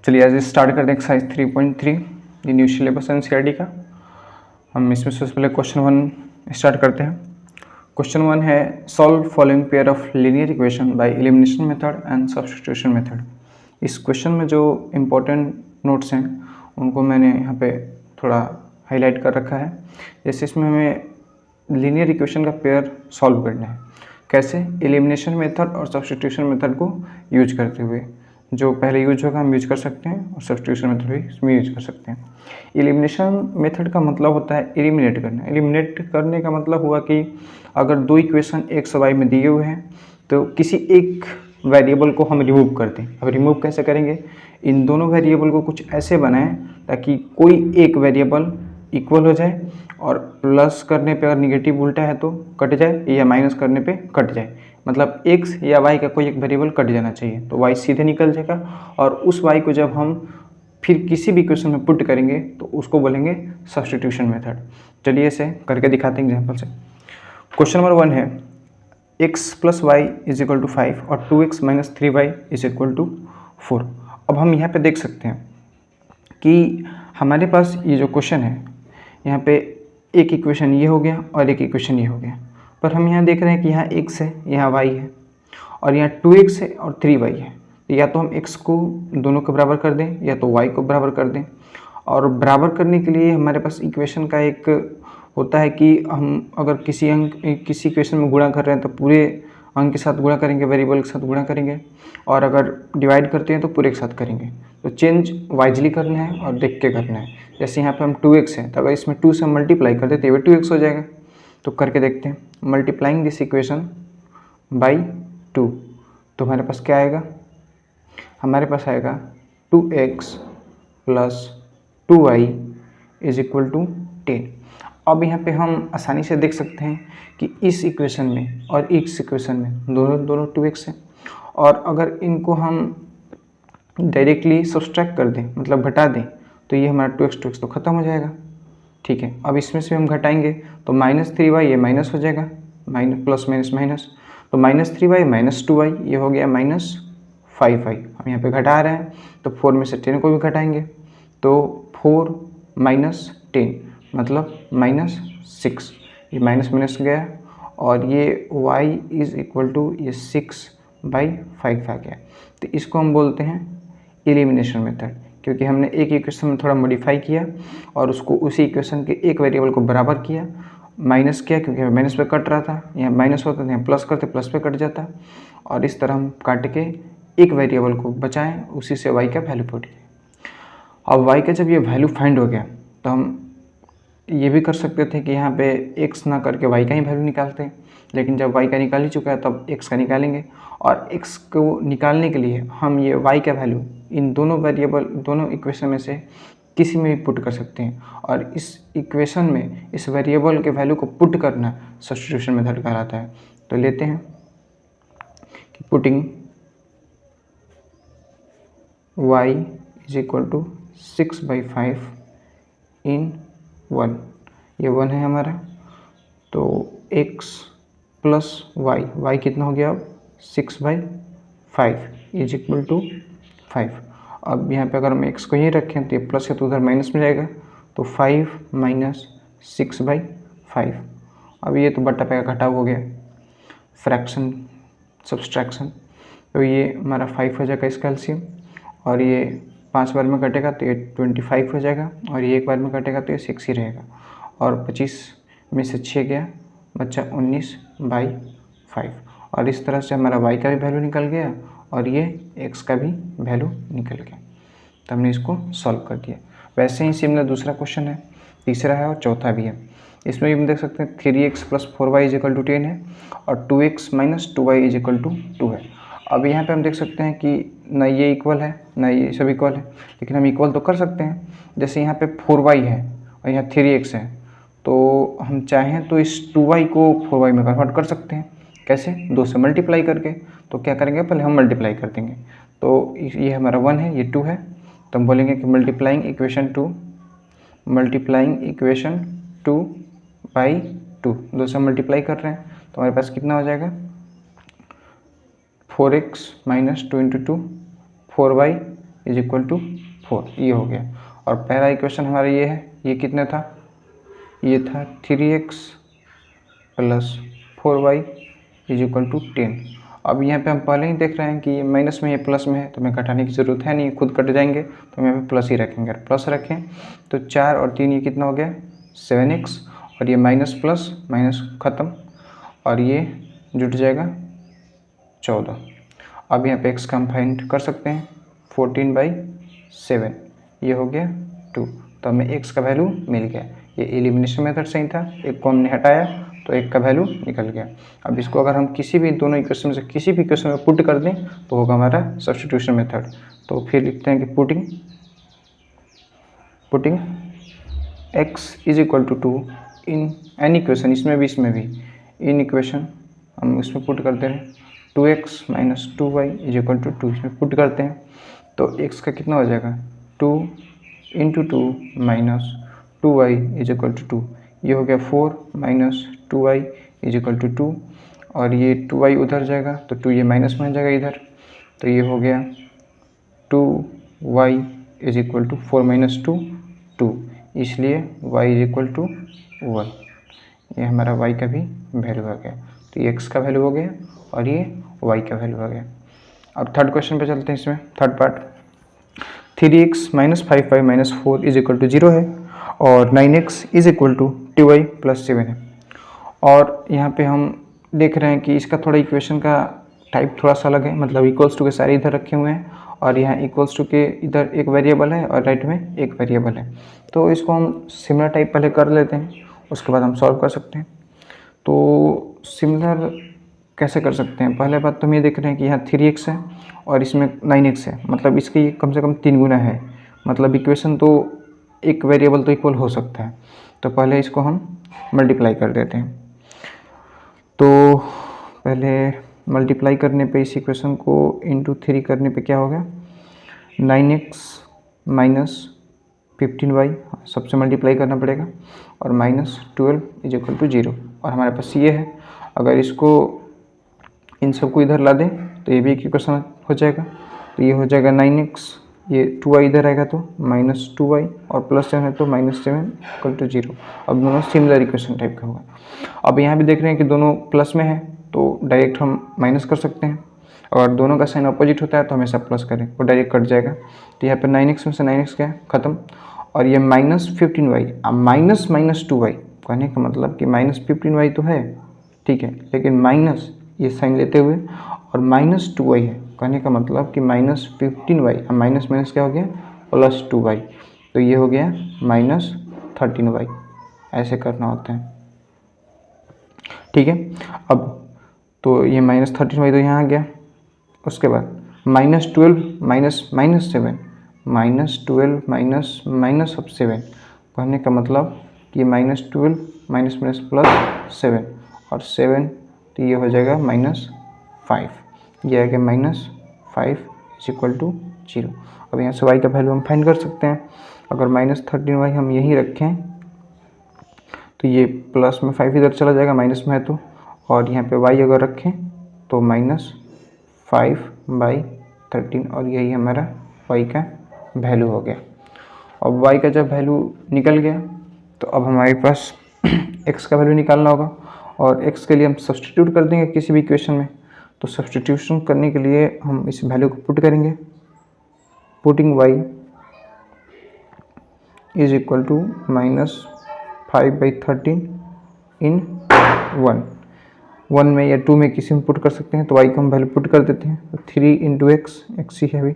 चलिए आज स्टार्ट करते हैं एक्सरसाइज 3.3 ये न्यू सिलेबस एनसीईआरटी का। हम इसमें सबसे पहले क्वेश्चन 1 स्टार्ट करते हैं। क्वेश्चन 1 है solve following pair of linear equation by elimination method and substitution method. इस क्वेश्चन में जो इम्पोर्टेंट नोट्स हैं उनको मैंने यहाँ पे थोड़ा हाईलाइट कर रखा है। जैसे इसमें हमें लीनियर इक्वेशन का पेयर सॉल्व करना है, कैसे? एलिमिनेशन मेथड और सब्स्टिट्यूशन मेथड को यूज करते हुए। जो पहले यूज होगा हम यूज कर सकते हैं और सब्स्टिट्यूशन मेथड भी इसमें यूज कर सकते हैं। एलिमिनेशन मेथड का मतलब होता है एलिमिनेट करना। एलिमिनेट करने का मतलब हुआ कि अगर दो इक्वेशन एक्स वाई में दिए हुए हैं तो किसी एक वेरिएबल को हम रिमूव कर दें। अब रिमूव कैसे करेंगे? इन दोनों वेरिएबल को कुछ ऐसे बनाएं ताकि कोई एक वेरिएबल इक्वल हो जाए और प्लस करने पे अगर निगेटिव उल्टा है तो कट जाए या माइनस करने पे कट जाए। मतलब x या y का कोई एक वेरिएबल कट जाना चाहिए तो y सीधे निकल जाएगा और उस y को जब हम फिर किसी भी इक्वेशन में पुट करेंगे तो उसको बोलेंगे सब्स्टिट्यूशन मेथड। चलिए इसे करके दिखाते हैं एग्जाम्पल से। क्वेश्चन नंबर 1 है x + y = 5 और 2x - 3y = 4। अब हम यहाँ पे देख सकते हैं कि हमारे पास ये जो क्वेश्चन है यहाँ पे एक इक्वेशन ये हो गया और एक इक्वेशन ये हो गया, पर हम यहाँ देख रहे हैं कि यहाँ x है, यहाँ y है और यहाँ 2x है और 3y है। तो या तो हम x को दोनों को बराबर कर दें या तो y को बराबर कर दें। और बराबर करने के लिए हमारे पास इक्वेशन का एक होता है कि हम अगर किसी इक्वेशन में गुणा कर रहे हैं तो पूरे अंक के साथ गुणा करेंगे, वेरिएबल के साथ गुणा करेंगे, और अगर डिवाइड करते हैं तो पूरे के साथ करेंगे। तो चेंज वाइजली करना है और देख के करना है। जैसे यहाँ पे हम 2x है तो अगर इसमें 2 से मल्टीप्लाई करते तो ये 2x हो जाएगा। तो करके देखते हैं। मल्टीप्लाइंग दिस इक्वेशन बाई 2 तो हमारे पास क्या आएगा? हमारे पास आएगा 2x + 2y = 10। अब यहाँ पे हम आसानी से देख सकते हैं कि इस इक्वेशन में और इस इक्वेशन में दोनों 2x हैं, और अगर इनको हम डायरेक्टली सब्सट्रैक्ट कर दें, मतलब घटा दें, तो ये हमारा 2x तो ख़त्म हो जाएगा। ठीक है, अब इसमें से हम घटाएंगे तो -3y ये माइनस हो जाएगा, प्लस माइनस माइनस, तो -3y - 2y ये हो गया -5y। हम यहाँ पे घटा रहे हैं तो 4 में से 10 को भी घटाएंगे तो 4 - 10 मतलब -6। ये माइनस माइनस गया और ये y = ये 6/5 आ गया। तो इसको हम बोलते हैं एलिमिनेशन मेथड, क्योंकि हमने एक इक्वेशन में थोड़ा मॉडिफाई किया और उसको उसी इक्वेशन के एक वेरिएबल को बराबर किया, माइनस किया क्योंकि माइनस पे कट रहा था, यहाँ माइनस होता था, यहाँ प्लस करते प्लस पे कट जाता, और इस तरह हम काट के एक वेरिएबल को बचाएं, उसी से y का वैल्यू पुट किया। अब y का जब ये वैल्यू फाइंड हो गया तो हम ये भी कर सकते थे कि यहाँ पे x ना करके y का ही वैल्यू निकालते हैं, लेकिन जब y का निकाल ही चुका है तब x का निकालेंगे, और x को निकालने के लिए हम ये y का वैल्यू इन दोनों इक्वेशन में से किसी में भी पुट कर सकते हैं, और इस इक्वेशन में इस वेरिएबल के वैल्यू को पुट करना सब्स्टिट्यूशन मेथड कहलाता है। तो लेते हैं कि पुटिंग y = 6/5 इन 1, ये 1 है हमारा, तो x + y कितना हो गया? अब 6/5 = 5। अब यहाँ पे अगर हम x को यहीं रखें तो ये प्लस है तो उधर माइनस में जाएगा, तो 5 - 6/5। अब ये तो बटा पे घटाव हो गया, फ्रैक्शन सब्सट्रैक्शन, तो ये हमारा 5 हो जाएगा इसका एलसीएम, और ये 5 बार में कटेगा तो ये 25 हो जाएगा, और ये एक बार में कटेगा तो ये 6 ही रहेगा, और 25 में से 6 गया, बच्चा 19/5। और इस तरह से हमारा y का भी वैल्यू निकल गया और ये x का भी वैल्यू निकल गया। तो हमने इसको सॉल्व कर दिया। वैसे ही सिमिलर दूसरा क्वेश्चन है, तीसरा है और चौथा भी है। इसमें भी हम देख सकते हैं 3x + 4y = 10 है और 2x - 2y = 2 है। अब यहाँ पे हम देख सकते हैं कि ना ये इक्वल है ना ये सब इक्वल है, लेकिन हम इक्वल तो कर सकते हैं। जैसे यहाँ पे 4y है और यहाँ 3x है, तो हम चाहें तो इस 2y को 4y में कन्वर्ट कर सकते हैं। कैसे? 2 से मल्टीप्लाई करके। तो क्या करेंगे, पहले हम मल्टीप्लाई कर देंगे, तो ये हमारा 1 है, ये 2 है, तो हम बोलेंगे कि मल्टीप्लाइंग इक्वेशन 2/2, 2 से मल्टीप्लाई कर रहे हैं तो हमारे पास कितना हो जाएगा? 4x - 2 × 2 4y is equal to 4, ये हो गया। और पहला इक्वेशन हमारा ये है, ये कितना था, ये था 3x plus 4y is equal to 10। अब यहाँ पे हम पहले ही देख रहे हैं कि ये माइनस में, ये प्लस में है, तो हमें घटाने की ज़रूरत है नहीं, खुद कट जाएंगे, तो हम यहाँ पे प्लस ही रखेंगे। अगर प्लस रखें तो 4 और 3 ये कितना हो गया 7x, और ये माइनस प्लस माइनस ख़त्म, और ये जुट जाएगा 14। अब यहाँ पे x का हम फाइंड कर सकते हैं 14/7, ये हो गया 2, तो हमें x का वैल्यू मिल गया। ये एलिमिनेशन मेथड से ही था, एक को हमने हटाया तो एक का वैल्यू निकल गया। अब इसको अगर हम किसी भी दोनों इक्वेशन में से किसी भी इक्वेशन में पुट कर दें तो होगा हमारा सब्स्टिट्यूशन मेथड। तो फिर लिखते हैं कि putting x is equal to 2 in any equation, इसमें भी इन इक्वेशन हम इसमें पुट करते हैं 2x minus 2y is equal to 2, इसमें पुट करते हैं तो x का कितना हो जाएगा 2 into 2 minus 2y is equal to 2, ये हो गया 4 minus 2y is equal to 2, और ये 2y उधर जाएगा तो 2 ये माइनस में आ जाएगा इधर, तो ये हो गया 2y is equal to 4 minus 2 2, इसलिए y इज इक्वल टू 1, ये हमारा y का भी वैल्यू आ गया। तो ये x का वैल्यू हो गया और ये y का वैल्यू आ गया। अब थर्ड क्वेश्चन पे चलते हैं, इसमें third part 3x minus 5y minus 4 is equal to 0 है और 9x is equal to 2y plus 7 है। और यहाँ पे हम देख रहे हैं कि इसका थोड़ा इक्वेशन का टाइप थोड़ा सा अलग है, मतलब इक्वल्स टू के सारे इधर रखे हुए हैं और यहाँ इक्वल्स टू के इधर एक वेरिएबल है और राइट में एक वेरिएबल है। तो इसको हम सिमिलर टाइप पहले कर लेते हैं, उसके बाद हम सॉल्व कर सकते हैं। तो सिमिलर कैसे कर सकते हैं, पहले बात तो हम ये देख रहे हैं कि यहाँ 3x है और इसमें 9x है, मतलब इसकी कम से कम 3 गुना है, मतलब इक्वेशन तो एक वेरिएबल तो इक्वल हो सकता है। तो पहले इसको हम मल्टीप्लाई कर देते हैं। तो पहले मल्टीप्लाई करने पे इस इक्वेशन को इंटू 3 करने पे क्या हो गया 9x माइनस 15y, सबसे मल्टीप्लाई करना पड़ेगा, और माइनस 12 इज इक्वल टू 0, और हमारे पास ये है। अगर इसको इन सबको इधर ला दें तो ये भी एक इक्वेशन हो जाएगा, तो ये हो जाएगा 9x, ये 2y इधर आएगा तो माइनस 2y, और प्लस 7 है तो माइनस 7 इक्वल टू 0। अब दोनों सिमिलर इक्वेशन टाइप का होगा। अब यहाँ भी देख रहे हैं कि दोनों प्लस में है तो डायरेक्ट हम माइनस कर सकते हैं, और दोनों का साइन अपोजिट होता है तो हमेशा प्लस करें, वो डायरेक्ट कट जाएगा। तो यहाँ पे 9x में से 9x क्या खत्म, और ये माइनस 15y, अब माइनस माइनस 2y, कहने का मतलब कि माइनस 15y तो है ठीक है, लेकिन माइनस ये साइन लेते हुए, और माइनस 2y है, कहने का मतलब कि माइनस 15y, अब माइनस माइनस क्या हो गया प्लस 2y, तो ये हो गया माइनस 13y, ऐसे करना होता है ठीक है। अब तो ये माइनस 13y तो यहाँ आ गया, उसके बाद minus 12 minus minus 7, minus 12 minus minus of 7, कहने का मतलब कि माइनस 12 माइनस माइनस प्लस 7, और 7 तो ये हो जाएगा माइनस 5, ये आ गया माइनस 5 इज इक्वल टू 0। अब यहाँ से y का वैल्यू हम फाइंड कर सकते हैं। अगर माइनस 13y हम यहीं रखें तो ये प्लस में 5 इधर चला जाएगा, माइनस में है तो, और यहाँ पे y अगर रखें तो माइनस 5/13, और यही हमारा y का वैल्यू हो गया। अब y का जब वैल्यू निकल गया तो अब हमारे पास x का वैल्यू निकालना होगा, और x के लिए हम सब्स्टिट्यूट कर देंगे किसी भी इक्वेशन में। तो सब्स्टिट्यूशन करने के लिए हम इस वैल्यू को पुट करेंगे, putting y is equal to minus 5/13 in 1 में या 2 में किसी में पुट कर सकते हैं, तो y को हम वैल्यू पुट कर देते हैं। तो 3 इंटू एक्स ही है अभी,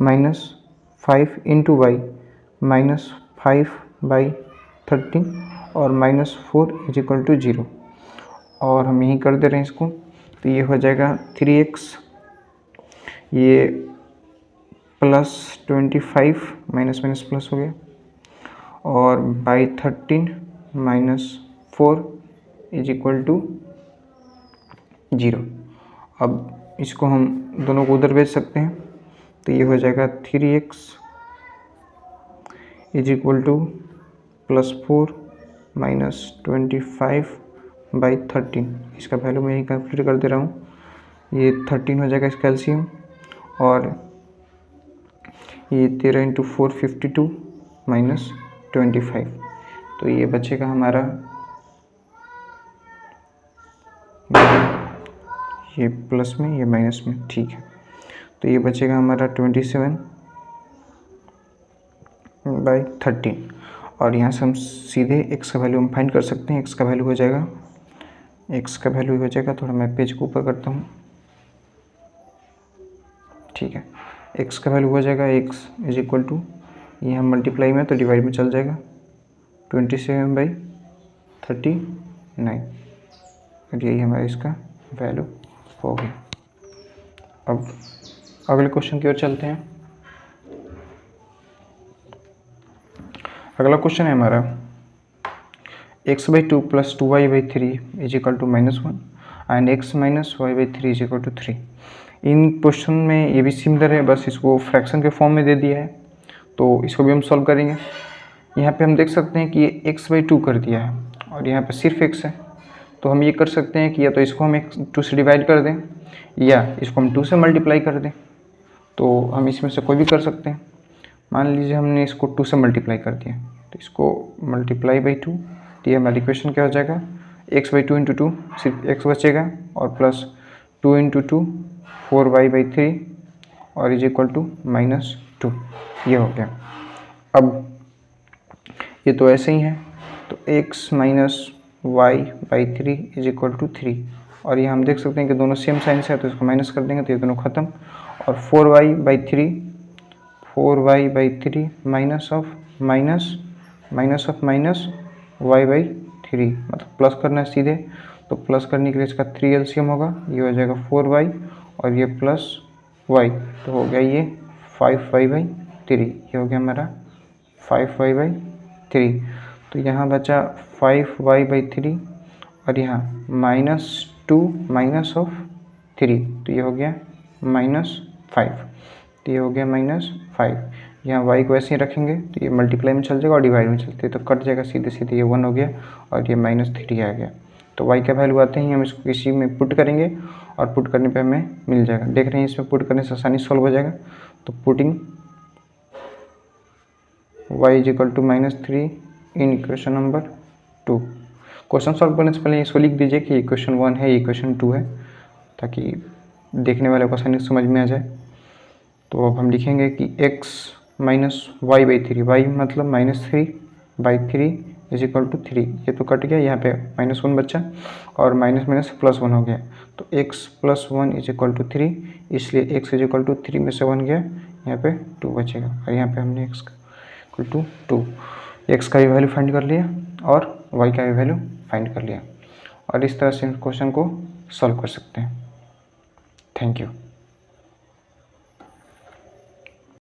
माइनस 5 इंटू वाई माइनस 5/13 और माइनस 4 इज इक्वल टू 0, और हम यहीं कर दे रहे हैं इसको, तो ये हो जाएगा 3x, ये प्लस 25 माइनस माइनस प्लस हो गया, और by 13 minus 4 is equal to 0। अब इसको हम दोनों को उधर भेज सकते हैं, तो ये हो जाएगा 3x is equal two plus 4 minus 25/13, इसका वैल्यू मैं यहीं कैलकुलेट कर दे रहा हूँ, ये 13 हो जाएगा इसका एलसीएम, और ये 13 इंटू 4 52 माइनस 25, तो ये बचेगा हमारा, ये प्लस में ये माइनस में, ठीक है। तो ये बचेगा हमारा 27/13, और यहाँ से हम सीधे x का वैल्यू हम फाइंड कर सकते हैं। x का वैल्यू हो जाएगा, थोड़ा मैं पेज को ऊपर करता हूँ, ठीक है। x का वैल्यू हो जाएगा, x इज इक्वल टू, ये हम मल्टीप्लाई में तो डिवाइड में चल जाएगा, 27/39, और यही हमारा इसका वैल्यू हो गया। अब अगले क्वेश्चन की ओर चलते हैं। अगला क्वेश्चन है हमारा x/2 + 2y/3 is equal to -1 and x - y/3 is equal to 3। इन क्वेश्चन में ये भी सिमिलर है, बस इसको फ्रैक्शन के फॉर्म में दे दिया है, तो इसको भी हम सॉल्व करेंगे। यहाँ पे हम देख सकते हैं कि ये x/2 कर दिया है और यहाँ पे सिर्फ x है, तो हम ये कर सकते हैं कि या तो इसको हम 2 से डिवाइड कर दें या इसको हम 2 से मल्टीप्लाई कर दें। तो हम इसमें से कोई भी कर सकते हैं। मान लीजिए हमने इसको 2 से मल्टीप्लाई कर दिया, तो इसको मल्टीप्लाई बाई 2, तो ये हमारी इक्वेशन क्या हो जाएगा, x/2 इंटू 2, सिर्फ x बचेगा, और प्लस 2 इंटू 2 4y/3 और इज इक्वल टू -2, ये हो गया। अब ये तो ऐसे ही है, तो x - y/3 is equal to 3, और ये हम देख सकते हैं कि दोनों सेम साइन से है, तो इसको माइनस कर देंगे तो ये दोनों खत्म, और 4y/3 minus of minus y/3, मतलब प्लस करना है सीधे, तो प्लस करने के लिए इसका 3 एलसीएम होगा, ये हो जाएगा 4y और ये प्लस y, तो हो गया ये 5y/3, ये हो गया हमारा 5y/3। तो यहाँ बचा 5y/3 और यहाँ -2 माइनस ऑफ 3, तो ये हो गया -5, तो ये हो गया -5। यहाँ y को ऐसे ही रखेंगे तो ये मल्टीप्लाई में चल जाएगा और डिवाइड में चलते तो कट जाएगा सीधे सीधे, ये 1 हो गया और ये -3 आ गया। तो y का वैल्यू आते ही हम इसको किसी में पुट करेंगे और पुट करने पे हमें मिल जाएगा। देख रहे हैं इसमें पुट करने से आसानी सॉल्व हो जाएगा। तो putting y is equal to -3 in equation number 2। Question solve करने से पहले इसको लिख दीजिए कि इक्वेशन 1 है, इक्वेशन 2 है, ताकि देखने वाले को आसानी समझ में आ जाए। तो अब हम लिखेंगे कि x - y/3, y मतलब -3/3 इज इक्वल टू 3, ये तो कट गया, यहाँ पे -1 बचा और माइनस माइनस +1 हो गया, तो x + 1 इज इक्वल टू 3, इसलिए x इज इक्वल टू 3 में से 1 गया, यहाँ पे 2 बचेगा, और यहाँ पे हमने x इक्वल टू 2, x का भी वैल्यू फाइंड कर लिया और y का भी वैल्यू फाइंड कर लिया, और इस तरह से क्वेश्चन को सॉल्व कर सकते हैं। Thank you.